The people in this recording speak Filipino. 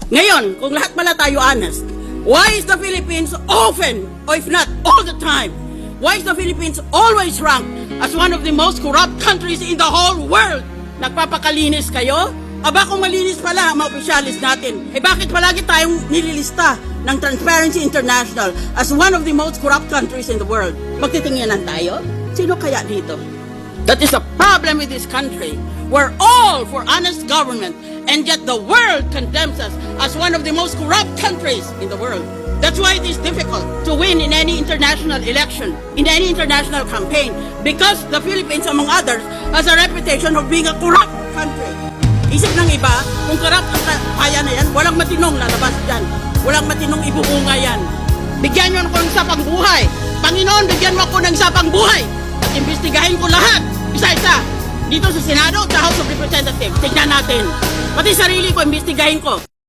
Ngayon, kung lahat pala tayo honest, why is the Philippines often, or if not all the time, why is the Philippines always ranked as one of the most corrupt countries in the whole world? Nagpapakalinis kayo? Aba kung malinis pala ang mga opisyalis natin, bakit palagi tayong nililista ng Transparency International as one of the most corrupt countries in the world? Magtitinginan tayo? Sino kaya dito? That is a problem with this country. We're all for honest government, and yet the world condemns us as one of the most corrupt countries in the world. That's why it is difficult to win in any international election, in any international campaign, because the Philippines, among others, has a reputation of being a corrupt country. Isip ng iba, kung corrupt ang kaya na yan, walang matinong lalabas dyan. Walang matinong ibubunga yan. Bigyan nyo ako ng sapang buhay. Panginoon, bigyan mo ako ng sapang buhay. At imbestigahin ko lahat, isa-isa. Dito sa Senado, sa House of Representatives, tignan natin. Pati sarili ko, imbestigahin ko.